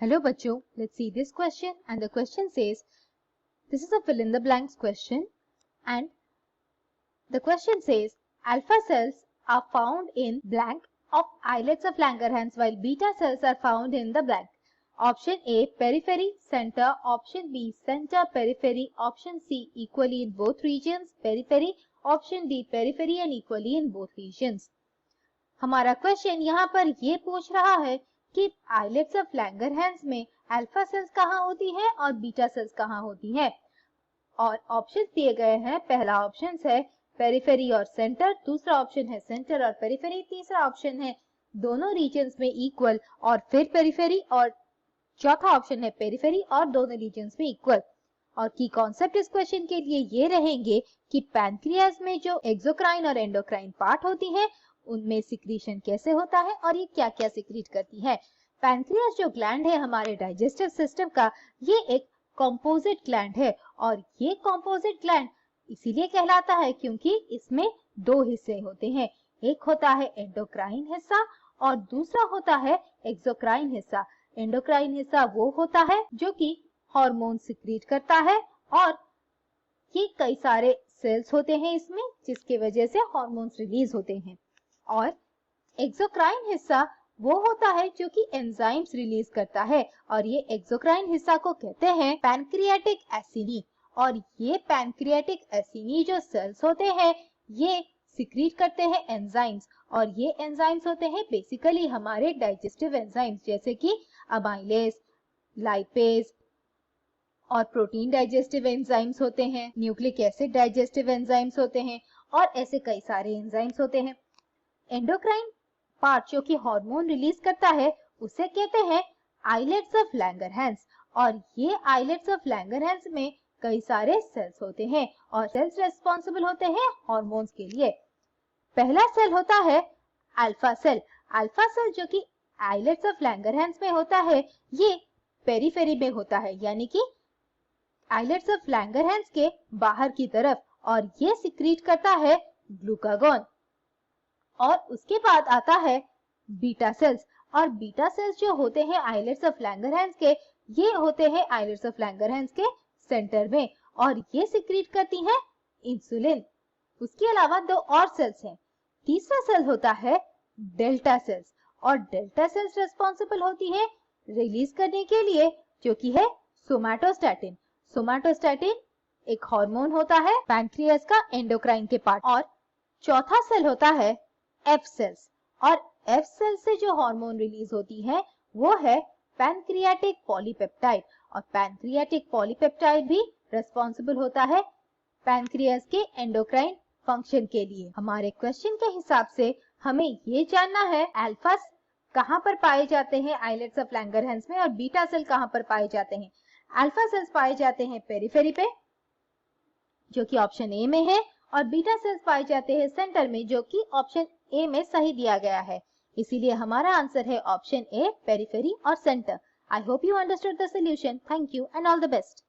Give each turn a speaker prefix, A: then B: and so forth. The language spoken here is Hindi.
A: Hello bachcho, let's see this question, and the question says, this is a fill in the blanks question, and the question says alpha cells are found in blank of islets of Langerhans while beta cells are found in the blank. Option A periphery, center, option B center, periphery, option C equally in both regions, periphery, option D periphery and equally in both regions. हमारा क्वेश्चन यहाँ पर ये पूछ रहा है कि आइलेट्स ऑफ लैंगरहैंस में अल्फा सेल्स कहाँ होती है और बीटा सेल्स कहाँ होती है, और ऑप्शंस दिए गए हैं। पहला ऑप्शन है पेरिफेरी और सेंटर, दूसरा ऑप्शन है सेंटर और पेरिफेरी, तीसरा ऑप्शन है दोनों रीजन्स में इक्वल और फिर पेरिफेरी, और चौथा ऑप्शन है पेरिफेरी और दोनों रीजन्स में इक्वल। और की कॉन्सेप्ट इस क्वेश्चन के लिए ये रहेंगे कि पैनक्रियाज में जो एक्सोक्राइन और एंडोक्राइन पार्ट होती है उनमें सिक्रीशन कैसे होता है और ये क्या क्या सिक्रीट करती है। पैनक्रियाज जो ग्लैंड है हमारे डाइजेस्टिव सिस्टम का, ये एक कॉम्पोजिट ग्लैंड है, और ये कॉम्पोजिट ग्लैंड इसीलिए कहलाता है क्योंकि इसमें दो हिस्से होते हैं, एक होता है एंडोक्राइन हिस्सा और दूसरा होता है एक्सोक्राइन हिस्सा। एंडोक्राइन हिस्सा वो होता है जो कि हार्मोन सिक्रीट करता है, और ये कई सारे सेल्स होते हैं इसमें जिसकी वजह से हार्मोन्स रिलीज होते हैं। और एक्सोक्राइन हिस्सा वो होता है जो कि एंजाइम्स रिलीज करता है, और ये एक्सोक्राइन हिस्सा को कहते हैं पैनक्रियाटिक एसिनी। और ये पैनक्रियाटिक एसिनी जो सेल्स होते हैं ये सिक्रीट करते हैं एंजाइम्स, और ये एंजाइम्स होते हैं बेसिकली हमारे डाइजेस्टिव एंजाइम्स, जैसे कि अमाइलेज, लाइपेज और प्रोटीन डाइजेस्टिव एंजाइम्स होते हैं, न्यूक्लिक एसिड डाइजेस्टिव एंजाइम्स होते हैं, और ऐसे कई सारे एंजाइम्स होते हैं। एंडोक्राइन पार्ट जो कि हार्मोन रिलीज करता है उसे कहते हैं आइलेट्स ऑफ लैंगरहैंस, और ये आइलेट्स ऑफ लैंगरहैंस में कई सारे सेल्स होते हैं, और सेल्स रेस्पॉन्सिबल होते हैं हार्मोन्स के लिए। पहला सेल होता है अल्फा सेल। अल्फा सेल जो कि आइलेट्स ऑफ लैंगरहैंस में होता है ये पेरिफेरी में होता है, यानी कि आइलेट्स ऑफ लैंगरहैंस के बाहर की तरफ, और ये सिक्रीट करता है ग्लूकागॉन। और उसके बाद आता है बीटा सेल्स, और बीटा सेल्स जो होते हैं आइलेट्स ऑफ लैंगरहैंस के, ये होते हैं आइलेट्स ऑफ लैंगरहैंस के सेंटर में, और ये सिक्रीट करती हैं इंसुलिन। उसके अलावा दो और सेल्स हैं। तीसरा सेल होता है डेल्टा सेल्स, और डेल्टा सेल्स रिस्पॉन्सिबल होती है रिलीज करने के लिए जो कि है सोमैटोस्टैटिन। सोमैटोस्टैटिन एक हार्मोन होता है पैनक्रियाज का एंडोक्राइन के पार्ट। और चौथा सेल होता है एफ सेल्स, और एफ सेल्स से जो हार्मोन रिलीज होती है वो है पैनक्रियाटिक पॉलीपेप्टाइड, और पैनक्रियाटिक पॉलीपेप्टाइड भी रिस्पॉन्सिबल होता है पैनक्रियाज के एंडोक्राइन फंक्शन के लिए। हमारे क्वेश्चन के हिसाब से हमें ये जानना है अल्फा कहाँ पर पाए जाते हैं आइलेट्स ऑफ लैंगरहैंस में, और बीटा सेल कहाँ पर पाए जाते हैं। अल्फा सेल्स पाए जाते हैं पेरिफेरी पे जो कि ऑप्शन ए में है, और बीटा सेल्स पाए जाते हैं सेंटर में जो कि ऑप्शन ए में सही दिया गया है। इसीलिए हमारा आंसर है ऑप्शन ए पेरिफेरी और centre. I hope you understood the solution. Thank you and all the best.